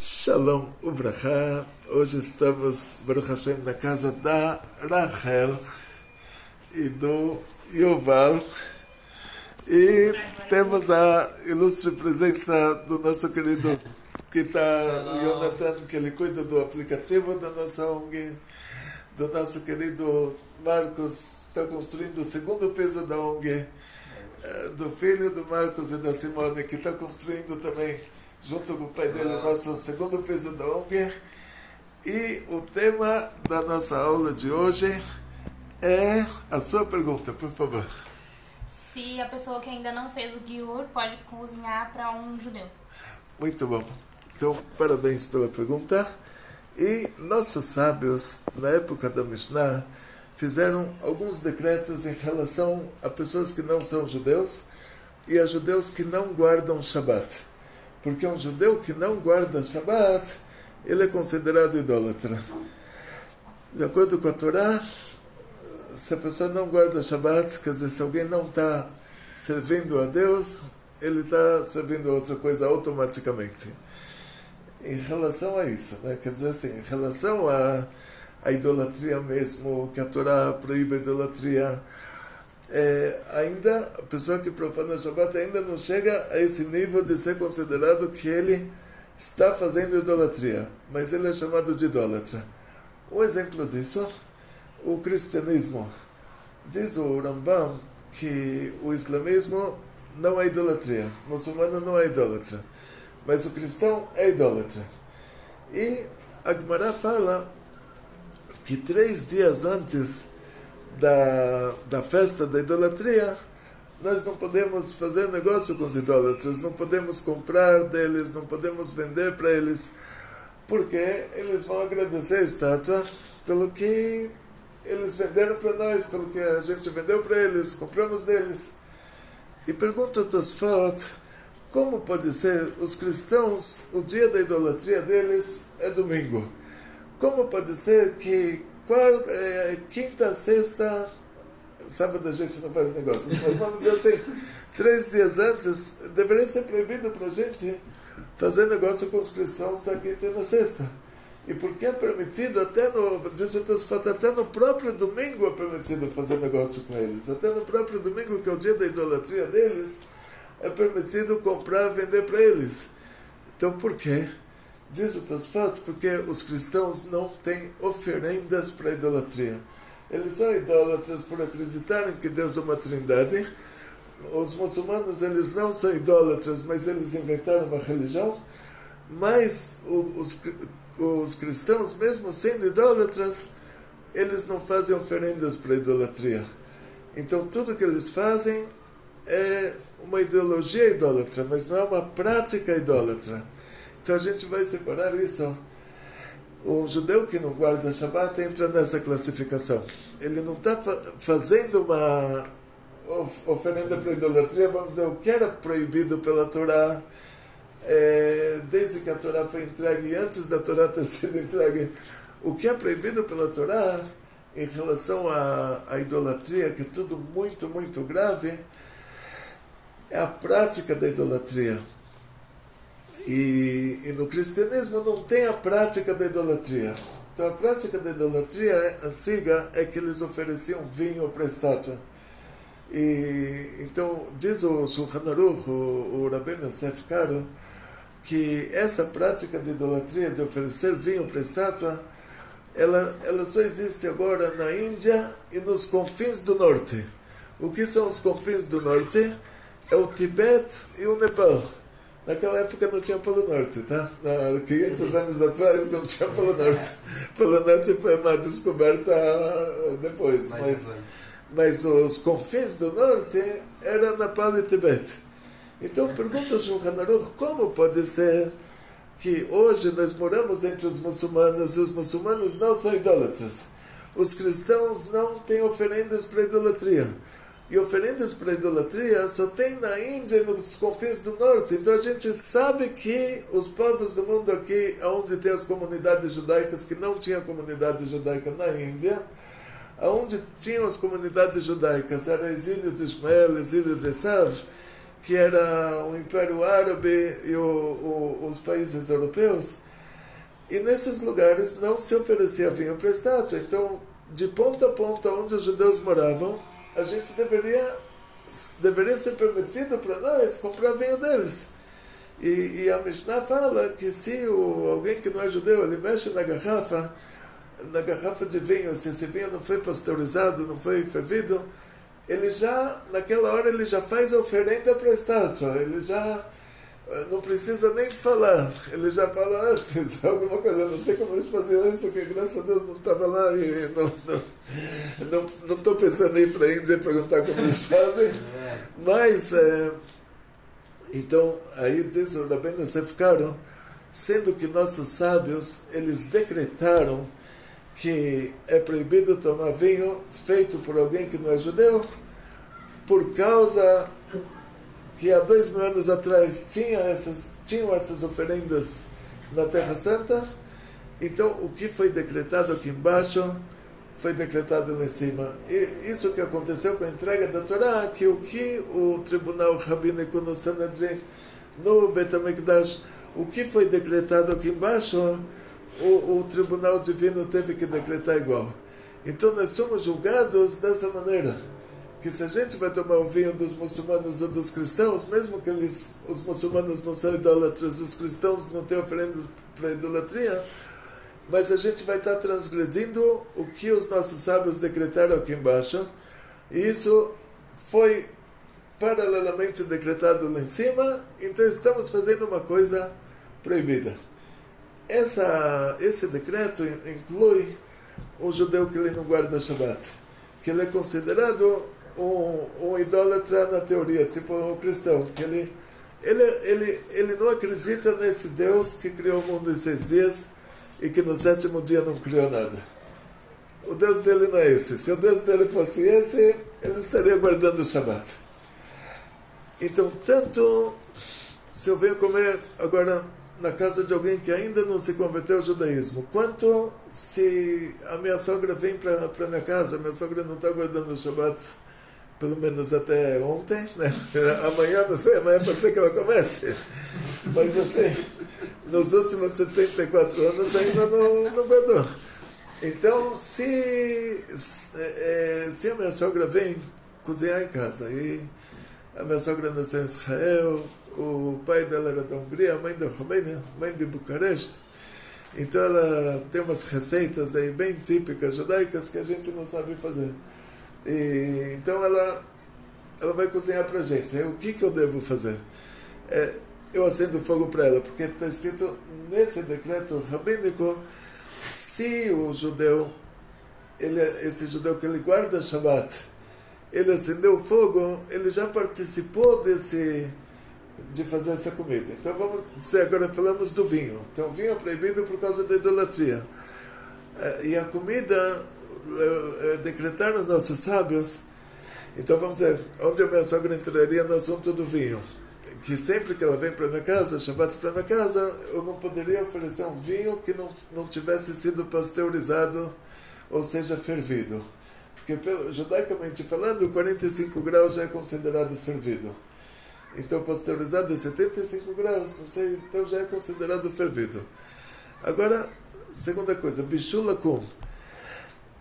Shalom Ubrachá. Hoje estamos, Baruch Hashem, na casa da Rachel e do Yuval. E temos a ilustre presença do nosso querido que está, o Jonathan, que ele cuida do aplicativo da nossa ONG, do nosso querido Marcos, está construindo o segundo piso da ONG, do filho do Marcos e da Simone, que está construindo também, junto com o pai dele, o nosso segundo piso da ONG. E o tema da nossa aula de hoje é a sua pergunta, por favor. Se a pessoa que ainda não fez o Giur pode cozinhar para um judeu. Muito bom. Então, parabéns pela pergunta. E nossos sábios, na época da Mishnah, fizeram alguns decretos em relação a pessoas que não são judeus e a judeus que não guardam Shabbat. Porque um judeu que não guarda Shabbat, ele é considerado idólatra. De acordo com a Torá, se a pessoa não guarda Shabbat, quer dizer, se alguém não está servindo a Deus, ele está servindo a outra coisa automaticamente. Em relação a isso, né? Quer dizer assim, em relação à idolatria mesmo, que a Torá proíbe a idolatria, ainda a pessoa que profana Shabbat ainda não chega a esse nível de ser considerado que ele está fazendo idolatria, mas ele é chamado de idólatra. Um exemplo disso, o cristianismo. Diz o Rambam que o islamismo não é idolatria, o muçulmano não é idólatra, mas o cristão é idólatra. E a Gemara fala que 3 dias antes da festa da idolatria, nós não podemos fazer negócio com os idólatras, não podemos comprar deles, não podemos vender para eles, porque eles vão agradecer a estátua pelo que eles venderam para nós, pelo que a gente vendeu para eles, compramos deles. E pergunta a Tosfot, como pode ser os cristãos, o dia da idolatria deles é domingo? Como pode ser que quinta, sexta, sábado a gente não faz negócio, mas vamos dizer assim, 3 dias antes, deveria ser proibido para a gente fazer negócio com os cristãos da quinta e na sexta. E porque é permitido, até no próprio domingo é permitido fazer negócio com eles. Até no próprio domingo, que é o dia da idolatria deles, é permitido comprar e vender para eles. Então por quê? Diz o Tosfot, porque os cristãos não têm oferendas para a idolatria. Eles são idólatras por acreditarem que Deus é uma trindade. Os muçulmanos, eles não são idólatras, mas eles inventaram uma religião. Mas os cristãos, mesmo sendo idólatras, eles não fazem oferendas para a idolatria. Então tudo que eles fazem é uma ideologia idólatra, mas não é uma prática idólatra. Então a gente vai separar isso. O judeu que não guarda Shabbat entra nessa classificação. Ele não está fazendo uma oferenda para a idolatria, vamos dizer, o que era proibido pela Torá, desde que a Torá foi entregue e antes da Torá ter sido entregue. O que é proibido pela Torá em relação à idolatria, que é tudo muito, muito grave, é a prática da idolatria. E no cristianismo não tem a prática da idolatria. Então a prática da idolatria antiga é que eles ofereciam vinho para a estátua. E então diz o Shulchan Aruch, o Rabbeinu Yosef Karo, que essa prática de idolatria, de oferecer vinho para a estátua, ela só existe agora na Índia e nos confins do norte. O que são os confins do norte? É o Tibete e o Nepal. Naquela época não tinha Polo Norte, tá? 500 anos atrás não tinha Polo Norte. Polo Norte foi uma descoberta depois. Mas os confins do norte eram Nepal e Tibete. Então pergunta o Shulchan Aruch, como pode ser que hoje nós moramos entre os muçulmanos e os muçulmanos não são idólatras? Os cristãos não têm oferendas para idolatria. E oferendas para a idolatria só tem na Índia e nos confins do norte. Então a gente sabe que os povos do mundo aqui, onde tem as comunidades judaicas, que não tinha comunidade judaica na Índia, onde tinham as comunidades judaicas, era exílio de Ismael, exílio de Esav, que era o Império Árabe e os países europeus, E nesses lugares não se oferecia vinho para a estátua. Então, de ponta a ponta onde os judeus moravam, a gente deveria ser permitido para nós comprar vinho deles. E a Mishnah fala que se alguém que não é judeu, ele mexe na garrafa de vinho, se esse vinho não foi pasteurizado, não foi fervido, ele já, naquela hora, ele já faz a oferenda para a estátua. Ele já não precisa nem falar, ele já fala antes, alguma coisa. Não sei como eles faziam isso, que graças a Deus não estava lá e não estou pensando em ir para a Índia e perguntar como eles fazem, mas então aí diz o Rabbeinu Yosef Karo, sendo que nossos sábios eles decretaram que é proibido tomar vinho feito por alguém que não é judeu, por causa que há 2000 anos atrás tinham essas oferendas na Terra Santa. Então, o que foi decretado aqui embaixo foi decretado lá em cima. E isso que aconteceu com a entrega da Torá, que o tribunal rabínico no Sanedrin, no Bet HaMikdash, o que foi decretado aqui embaixo, o tribunal divino teve que decretar igual. Então, nós somos julgados dessa maneira, que se a gente vai tomar o vinho dos muçulmanos ou dos cristãos, mesmo que os muçulmanos não são idólatras, os cristãos não têm oferendas para idolatria, mas a gente vai estar transgredindo o que os nossos sábios decretaram aqui embaixo, e isso foi paralelamente decretado lá em cima, então estamos fazendo uma coisa proibida. Esse decreto inclui um judeu que ele não guarda Shabbat, que ele é considerado um idólatra na teoria, tipo um cristão, que ele não acredita nesse Deus que criou o mundo em 6 dias e que no 7º dia não criou nada. O Deus dele não é esse. Se o Deus dele fosse esse, ele estaria guardando o Shabbat. Então, tanto se eu venho comer agora na casa de alguém que ainda não se converteu ao judaísmo, quanto se a minha sogra vem para minha casa, minha sogra não está guardando o Shabbat, pelo menos até ontem, né? Amanhã, não sei, amanhã pode ser que ela comece, mas assim, nos últimos 74 anos ainda não guardou. Então, se a minha sogra vem cozinhar em casa, e a minha sogra nasceu em Israel, o pai dela era da Hungria, a mãe da Romênia, mãe de Bucareste, então ela tem umas receitas aí bem típicas judaicas que a gente não sabe fazer. E, então ela vai cozinhar para a gente. O que eu devo fazer? Eu acendo fogo para ela, porque está escrito nesse decreto rabínico, se o judeu, esse judeu que ele guarda Shabbat, ele acendeu o fogo, ele já participou de fazer essa comida. Então vamos dizer, agora falamos do vinho. Então o vinho é proibido por causa da idolatria. E a comida decretaram nossos sábios. Então vamos dizer, onde a minha sogra entraria no assunto do vinho, que sempre que ela vem para minha casa, Shabbat para minha casa, eu não poderia oferecer um vinho que não tivesse sido pasteurizado, ou seja, fervido, porque judaicamente falando, 45 graus já é considerado fervido. Então pasteurizado é 75 graus, não sei, então já é considerado fervido. Agora, segunda coisa, bishul akum,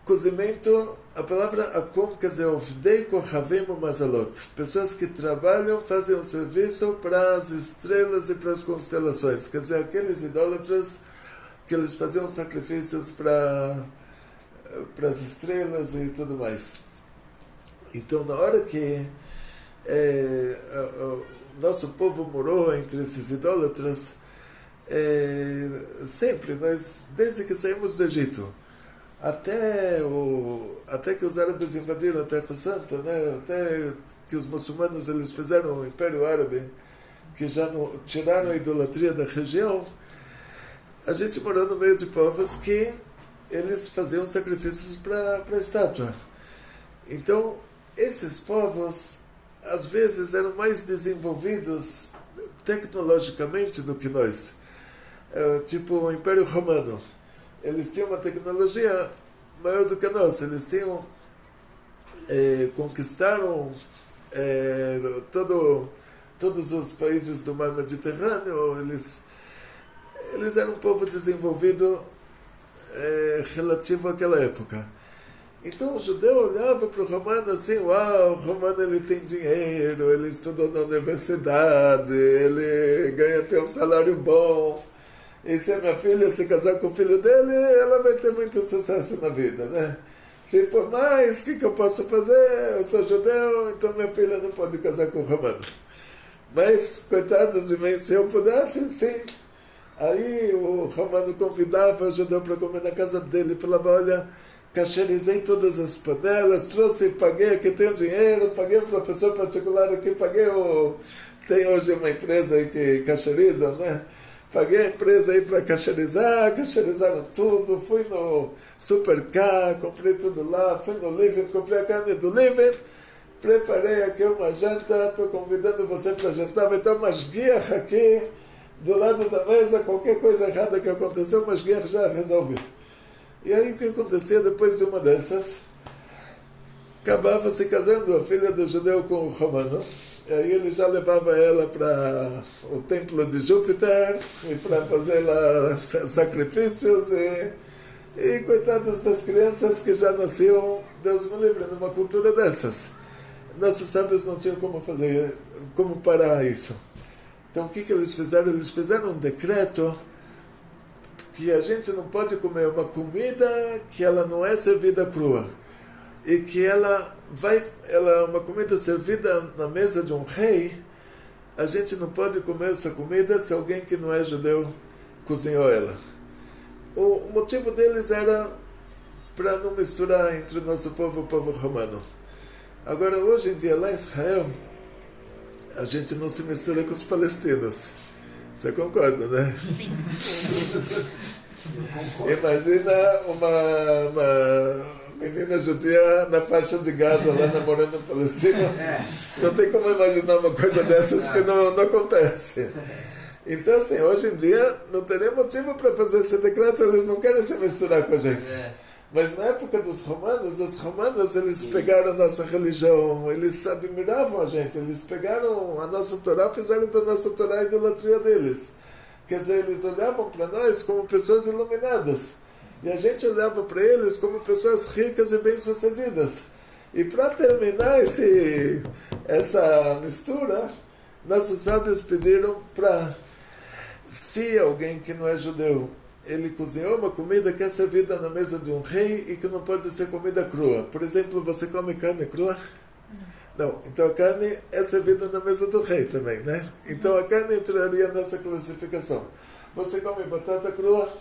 cozimento. A palavra akum quer dizer ovdei kohavim umazalot, pessoas que trabalham, fazem um serviço para as estrelas e para as constelações, quer dizer, aqueles idólatras que eles faziam sacrifícios para as estrelas e tudo mais. Então, na hora que o nosso povo morou entre esses idólatras, sempre, nós, desde que saímos do Egito, até que os árabes invadiram a Terra Santa, né? Até que os muçulmanos eles fizeram o Império Árabe, que já tiraram a idolatria da região, a gente morou no meio de povos que eles faziam sacrifícios para a estátua. Então, esses povos, às vezes, eram mais desenvolvidos tecnologicamente do que nós. Tipo o Império Romano. Eles tinham uma tecnologia maior do que a nossa. Eles conquistaram todos os países do mar Mediterrâneo. eles eram um povo desenvolvido relativo àquela época. Então o judeu olhava para o romano assim, uau, o romano ele tem dinheiro, ele estudou na universidade, ele ganha até um salário bom, e se a minha filha se casar com o filho dele, ela vai ter muito sucesso na vida, né? Tipo, mas o que eu posso fazer? Eu sou judeu, então minha filha não pode casar com o romano. Mas, coitado de mim, se eu pudesse, sim. Aí o romano convidava o judeu para comer na casa dele, falava, olha, cacherizei todas as panelas, trouxe, paguei, aqui tenho dinheiro, paguei o professor particular aqui, paguei o... Tem hoje uma empresa aí que cacheriza, né? Paguei a empresa aí para cacherizar, cacherizaram tudo, fui no Supercar, comprei tudo lá, fui no Living, comprei a carne do Living, preparei aqui uma janta, estou convidando você para jantar, vai ter uma esguiarra aqui do lado da mesa, qualquer coisa errada que aconteceu, uma esguiarra já resolve. E aí o que acontecia depois de uma dessas? Acabava se casando a filha do judeu com o romano. E aí ele já levava ela para o templo de Júpiter e para fazer lá sacrifícios e coitados das crianças que já nasciam, Deus me livre, numa cultura dessas. Nossos sábios não tinham como fazer, como parar isso. Então o que eles fizeram? Eles fizeram um decreto que a gente não pode comer uma comida que ela não é servida crua. E que ela é uma comida servida na mesa de um rei, a gente não pode comer essa comida se alguém que não é judeu cozinhou ela. O motivo deles era para não misturar entre o nosso povo e o povo romano. Agora, hoje em dia, lá em Israel, a gente não se mistura com os palestinos. Você concorda, né? Sim. Imagina uma menina judia na faixa de Gaza, lá namorando um palestino. Não tem como imaginar uma coisa dessas que não acontece. Então, assim, hoje em dia, não teria motivo para fazer esse decreto, eles não querem se misturar com a gente. Mas na época dos romanos, os romanos, eles pegaram a nossa religião, eles admiravam a gente, eles pegaram a nossa Torá, fizeram da nossa Torá a idolatria deles. Quer dizer, eles olhavam para nós como pessoas iluminadas. E a gente olhava para eles como pessoas ricas e bem-sucedidas. E para terminar essa mistura, nossos sábios pediram para, se alguém que não é judeu, ele cozinhou uma comida que é servida na mesa de um rei e que não pode ser comida crua. Por exemplo, você come carne crua? Não. Então a carne é servida na mesa do rei também, né? Então a carne entraria nessa classificação. Você come batata crua?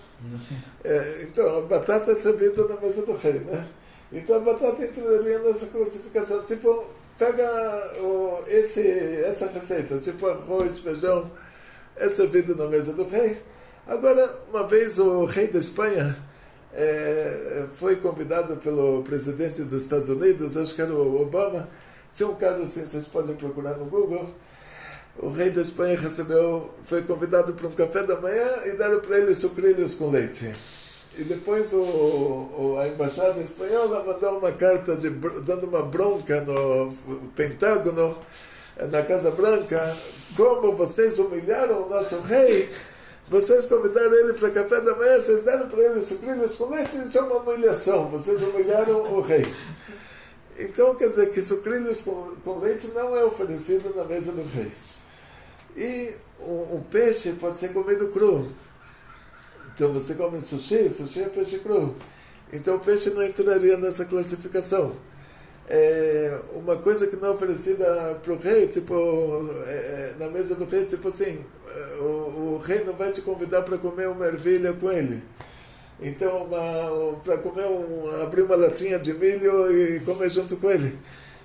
Então a batata é servida na mesa do rei, né? Então a batata entraria nessa classificação. Tipo, pega essa receita, tipo arroz, feijão, é servido na mesa do rei. Agora, uma vez o rei da Espanha foi convidado pelo presidente dos Estados Unidos, acho que era o Obama. Tinha um caso assim, vocês podem procurar no Google. O rei da Espanha foi convidado para um café da manhã e deram para ele sucrilhos com leite. E depois a embaixada espanhola mandou uma carta dando uma bronca no Pentágono, na Casa Branca. Como vocês humilharam o nosso rei, vocês convidaram ele para café da manhã, vocês deram para ele sucrilhos com leite, isso é uma humilhação, vocês humilharam o rei. Então quer dizer que sucrilhos com leite não é oferecido na mesa do rei. E um peixe pode ser comido cru. Então você come sushi é peixe cru. Então o peixe não entraria nessa classificação. Uma coisa que não é oferecida para o rei, tipo, na mesa do rei, tipo assim, o rei não vai te convidar para comer uma ervilha com ele. Então, para comer abrir uma latinha de milho e comer junto com ele.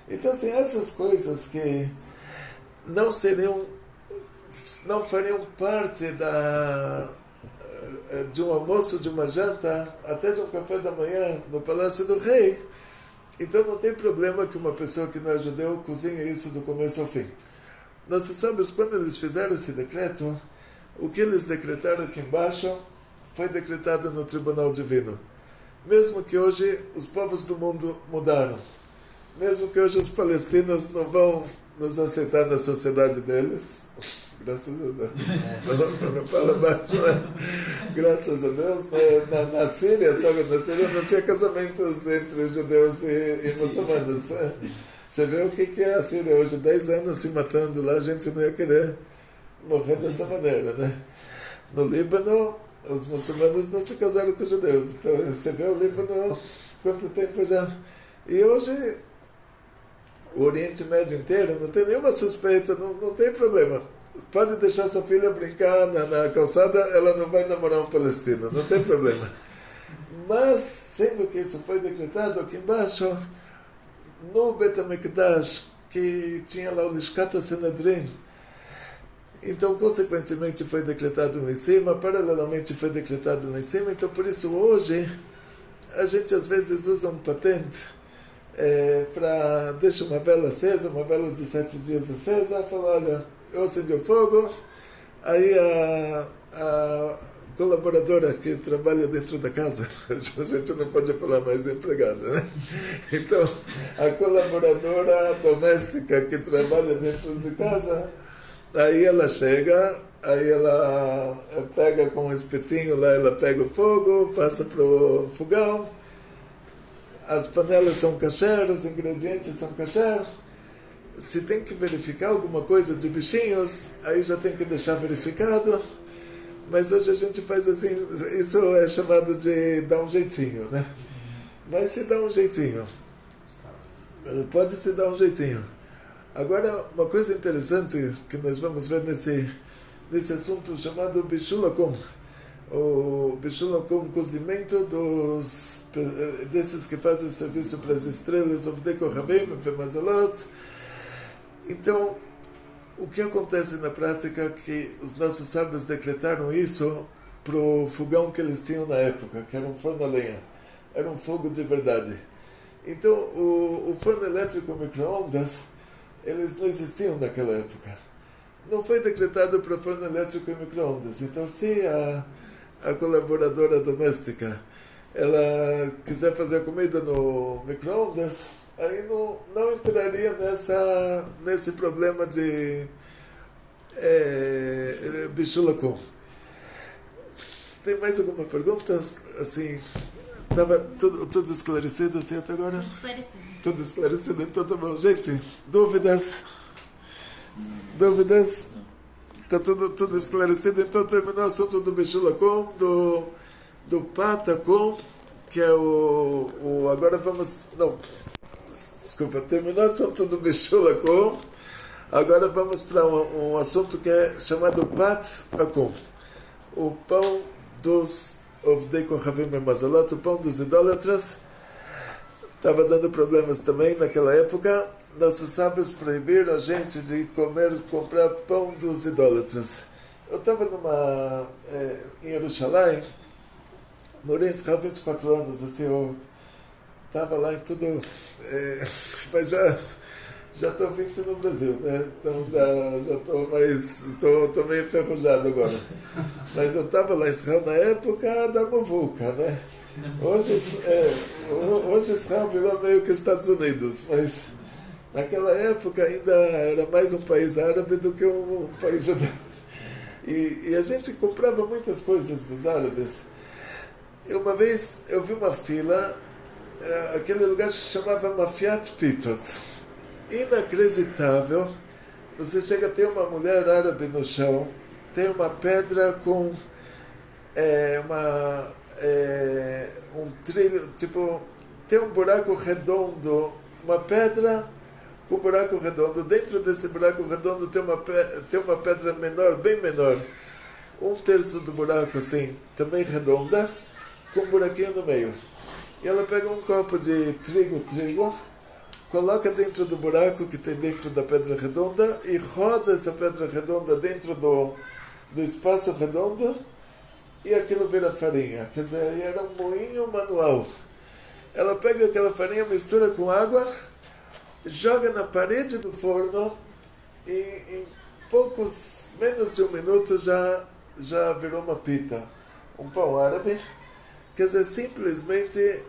Então, assim, essas coisas que não fariam parte de um almoço, de uma janta, até de um café da manhã no Palácio do Rei. Então não tem problema que uma pessoa que não é judeu cozinhe isso do começo ao fim. Nossos sábios, quando eles fizeram esse decreto, o que eles decretaram aqui embaixo foi decretado no Tribunal Divino. Mesmo que hoje os povos do mundo mudaram, mesmo que hoje os palestinos não vão nos aceitar na sociedade deles, graças a Deus. Não fala baixo, mas graças a Deus. Na Síria, sabe, na Síria não tinha casamentos entre judeus e muçulmanos. Você vê o que é a Síria hoje, 10 anos se matando lá, a gente não ia querer morrer dessa maneira, né? No Líbano, os muçulmanos não se casaram com os judeus. Então, você vê o Líbano, quanto tempo já... E hoje, o Oriente Médio inteiro não tem nenhuma suspeita, não tem problema. Pode deixar sua filha brincar na calçada, ela não vai namorar um palestino, não tem problema. Mas, sendo que isso foi decretado aqui embaixo, no Bet HaMikdash, que tinha lá o Lishkat HaSanhedrin, então, consequentemente, foi decretado lá em cima, paralelamente foi decretado lá em cima, então, por isso, hoje, a gente às vezes usa um patente para deixar uma vela acesa, uma vela de 7 dias acesa, fala, olha, eu acendi o fogo, aí a colaboradora que trabalha dentro da casa, a gente não pode falar mais empregada, né? Então, a colaboradora doméstica que trabalha dentro de casa, aí ela chega, aí ela pega com um espetinho lá, ela pega o fogo, passa para o fogão, as panelas são kasher, os ingredientes são kasher. Se tem que verificar alguma coisa de bichinhos, aí já tem que deixar verificado. Mas hoje a gente faz assim, isso é chamado de dar um jeitinho, né? Mas se dá um jeitinho. Pode se dar um jeitinho. Agora, uma coisa interessante que nós vamos ver nesse assunto chamado Bishulakum. O Bishulakum, cozimento desses que fazem serviço para as estrelas, Ovdei Kohabim, Femazalot. Então, o que acontece na prática é que os nossos sábios decretaram isso para o fogão que eles tinham na época, que era um forno a lenha. Era um fogo de verdade. Então, o forno elétrico micro-ondas, eles não existiam naquela época. Não foi decretado para forno elétrico e micro-ondas. Então, se a colaboradora doméstica ela quiser fazer a comida no micro-ondas, aí não entraria nesse problema de Bishulakum. Tem mais alguma pergunta? Assim, estava tudo esclarecido assim até agora? Tudo esclarecido. Tudo esclarecido, então tá bom. Gente, dúvidas? Dúvidas? Está tudo esclarecido, então terminou o assunto do Bishulakum, do Patacum, que é agora vamos... Não, desculpa, terminou o assunto do Bishulakum, agora vamos para um assunto que é chamado Patacum, o pão dos Ovdei Kohavim e Mazalot, o pão dos idólatras. Estava dando problemas também naquela época. Nossos sábios proibiram a gente de comprar pão dos idólatras. Eu estava em Jerusalém, morei em Israel 24 anos, assim, eu estava lá em tudo, mas já estou 20 no Brasil, né? Então já estou meio enferrujado agora. Mas eu estava lá em Israel na época da Muvuca, né? Hoje Israel virou meio que Estados Unidos, mas naquela época ainda era mais um país árabe do que um país judeu. E a gente comprava muitas coisas dos árabes. E uma vez eu vi uma fila, aquele lugar se chamava Mafiat Pitot. Inacreditável. Você chega a ter uma mulher árabe no chão, tem uma pedra com um trilho, tipo, tem um buraco redondo, uma pedra com um buraco redondo. Dentro desse buraco redondo tem uma pedra menor, bem menor, 1/3 do buraco assim, também redonda, com um buraquinho no meio. E ela pega um copo de trigo, coloca dentro do buraco que tem dentro da pedra redonda e roda essa pedra redonda dentro do espaço redondo e aquilo vira farinha. Quer dizer, era um moinho manual. Ela pega aquela farinha, mistura com água, joga na parede do forno e em menos de 1 minuto já virou uma pita. Um pão árabe, quer dizer, simplesmente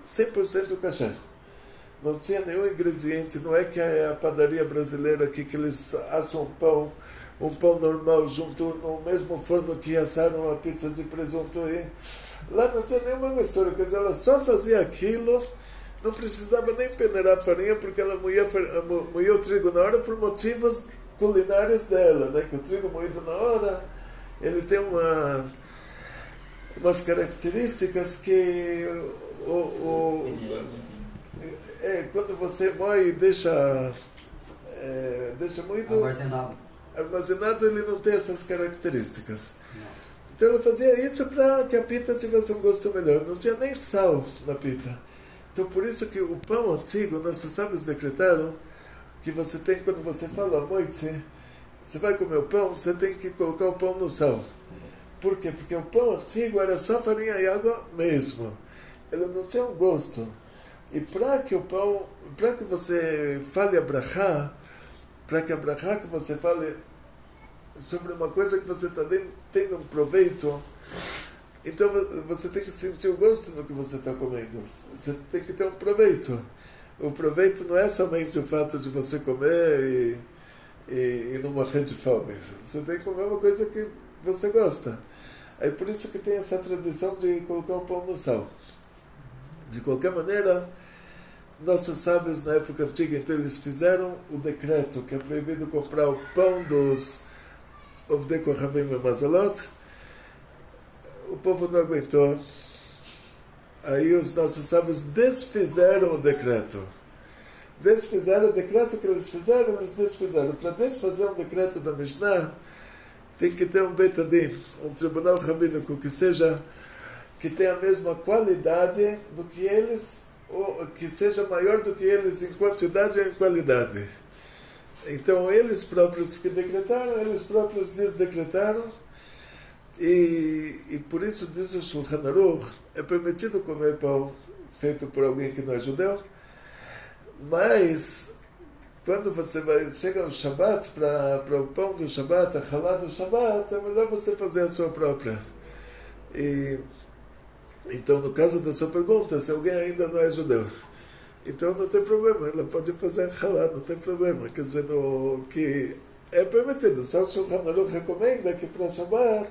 100% kasher. Não tinha nenhum ingrediente, não é que é a padaria brasileira aqui que eles assam pão um pão normal junto no mesmo forno que assaram a pizza de presunto aí. Lá não tinha nenhuma mistura, quer dizer, ela só fazia aquilo, não precisava nem peneirar a farinha, porque ela moía o trigo na hora por motivos culinários dela, né? Que o trigo moído na hora, ele tem umas características que quando você moe e deixa moído armazenado, ele não tem essas características. Não. Então ela fazia isso para que a pita tivesse um gosto melhor. Não tinha nem sal na pita. Então por isso que o pão antigo, nossos sábios decretaram que você tem, quando você fala moitze, você vai comer o pão, você tem que colocar o pão no sal. Por quê? Porque o pão antigo era só farinha e água mesmo. Ele não tinha um gosto. E para que você fale a brachá, para que a brachá que você fale sobre uma coisa que você está tendo um proveito, então você tem que sentir o gosto do que você está comendo. Você tem que ter um proveito. O proveito não é somente o fato de você comer e não morrer de fome. Você tem que comer uma coisa que você gosta. É por isso que tem essa tradição de colocar o pão no sal. De qualquer maneira, nossos sábios na época antiga, então eles fizeram o decreto que é proibido comprar o pão dos Ovdei Kohavim e Mazalot. O povo não aguentou. Aí os nossos sábios desfizeram o decreto. Desfizeram o decreto que eles desfizeram. Para desfazer um decreto da Mishnah, tem que ter um Beit Adin, um tribunal rabínico que tenha a mesma qualidade do que eles, ou que seja maior do que eles em quantidade e em qualidade. Então eles próprios que decretaram, eles próprios desdecretaram, e por isso diz o Shulchan Aruch, é permitido comer pão feito por alguém que não é judeu, mas quando você chega ao Shabbat, para o pão do Shabbat, a halá do Shabbat, é melhor você fazer a sua própria. Então, no caso da sua pergunta, se alguém ainda não é judeu, então não tem problema, ela pode fazer halá, não tem problema. Quer dizer, que é permitido, só o Shulchan Aruch recomenda que para Shabbat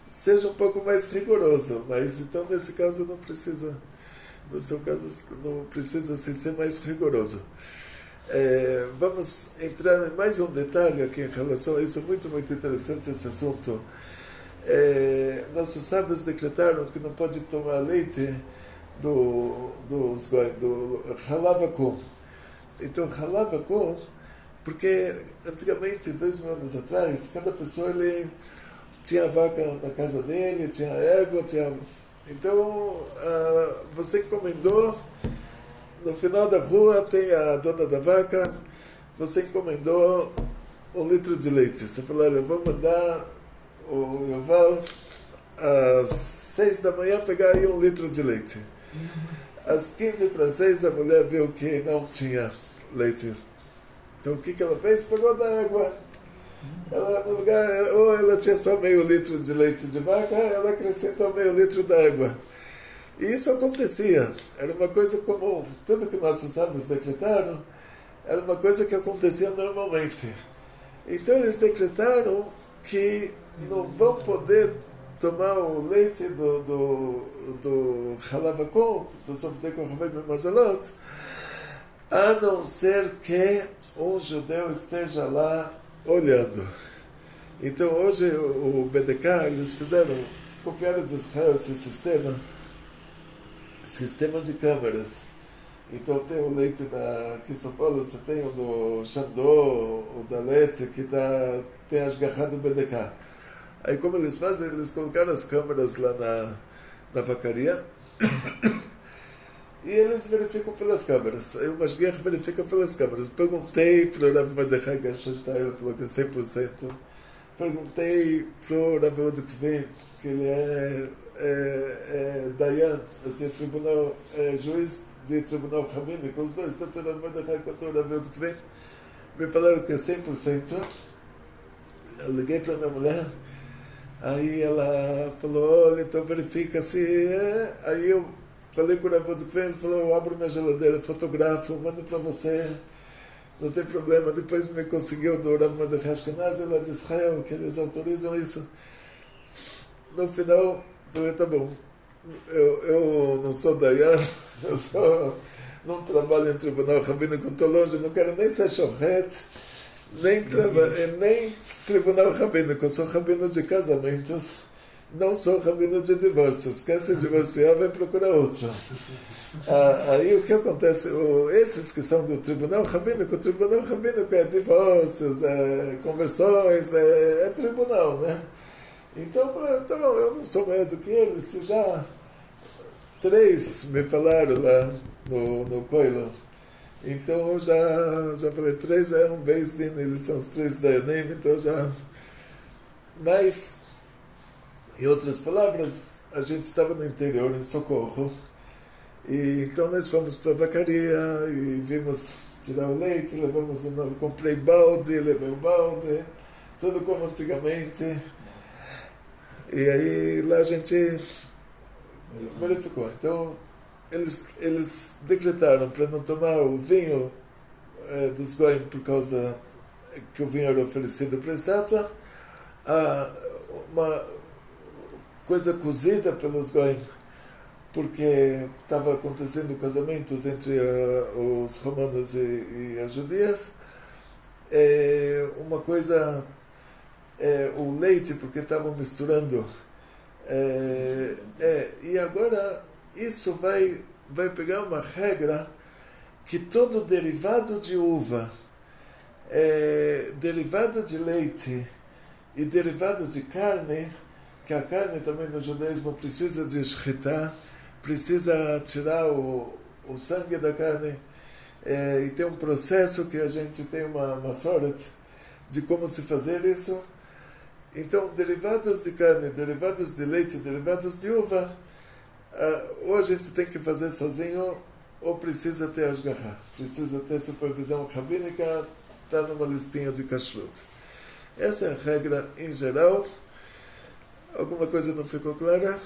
seja um pouco mais rigoroso, mas então nesse caso não precisa, no seu caso não precisa ser mais rigoroso. Vamos entrar em mais um detalhe aqui em relação a isso, muito, muito interessante esse assunto. Nossos sábios decretaram que não pode tomar leite do halav akum. Então, halav akum, porque antigamente, 2000 anos atrás, cada pessoa ele tinha vaca na casa dele, tinha égua, então você encomendou, no final da rua tem a dona da vaca, você encomendou 1 litro de leite. Você falou, olha, eu vou mandar o Yoval às 6 da manhã pegar aí 1 litro de leite. Às 15 para 6 a mulher viu que não tinha leite. Então o que ela fez? Pegou da água. Ela, no lugar, ou ela tinha só meio litro de leite de vaca, ela acrescentou meio litro d'água. E isso acontecia, era uma coisa comum. Tudo que nossos sábios decretaram era uma coisa que acontecia normalmente. Então eles decretaram que não vão poder tomar o leite do halav akum, do Ovdei Kohavim e Mazalot, a não ser que um judeu esteja lá olhando. Então hoje o BDK, eles copiaram de Israel esse sistema de câmeras. Então tem o leite aqui em São Paulo, você tem o do Xandô, o da Leite, que tem as garras do BDK. Aí como eles fazem? Eles colocaram as câmeras lá na vacaria e eles verificam pelas câmeras. Aí o Mashgiach verifica pelas câmeras. Perguntei para o Rav Mordechai Gershon, ele falou que é 100%. Perguntei para o Rav Yehuda Kvin, que ele é Dayan, assim, juiz de tribunal rabínico, os dois, tanto o Rav Mordechai quanto o Rav Yehuda Kvin, me falaram que é 100%. Eu liguei para minha mulher, aí ela falou, olha, então verifica se é. Aí eu falei com o Rav Yehuda Kvin, ele falou, eu abro minha geladeira, fotografo, mando para você. não tem problema. Depois me conseguiu do Rav Mordechai Ashkenazi lá de Israel, que eles autorizam isso. No final, falei, tá bom, eu não sou dayan, não trabalho em tribunal rabínico, estou longe, não quero nem ser shochet, nem tribunal rabínico, eu sou rabino de casamentos, não sou rabino de divórcios. Quer se divorciar, vai procurar outro. Aí o que acontece? Esses que são do tribunal rabínico é divórcios, é conversões, é tribunal, né? Então eu falei, então eu não sou maior do que eles, se já 3 me falaram lá no Koilo. Então eu já falei, 3 já é um Beis Din, eles são os 3 Dayanim, então já... Mas, em outras palavras, a gente estava no interior, em Socorro, e então nós fomos para a vacaria e vimos tirar o leite, comprei balde, levei o balde, tudo como antigamente. E aí lá a gente verificou. Então eles decretaram para não tomar o vinho dos goim por causa que o vinho era oferecido para a estátua, uma coisa cozida pelos goim, porque estava acontecendo casamentos entre os romanos e as judias, uma coisa, o leite, porque estavam misturando, e agora isso vai pegar uma regra que todo derivado de uva, derivado de leite e derivado de carne, que a carne também no judaísmo precisa de shchita, precisa tirar o sangue da carne, e tem um processo que a gente tem uma sorte de como se fazer isso. Então, derivados de carne, derivados de leite, derivados de uva, ou a gente tem que fazer sozinho, ou precisa ter ashgaha, precisa ter supervisão rabínica, está numa listinha de kashrut. Essa é a regra em geral. Alguma coisa não ficou clara?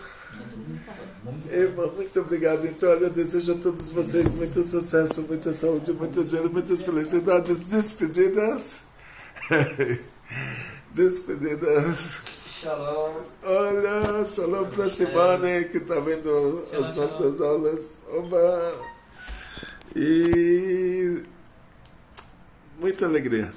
Irmã, muito obrigado. Então, olha, desejo a todos vocês muito sucesso, muita saúde, muito dinheiro, muitas felicidades. Despedidas. Despedidas. Shalom. Olha, shalom para Simone, que está vendo as nossas aulas. Oba! E muita alegria.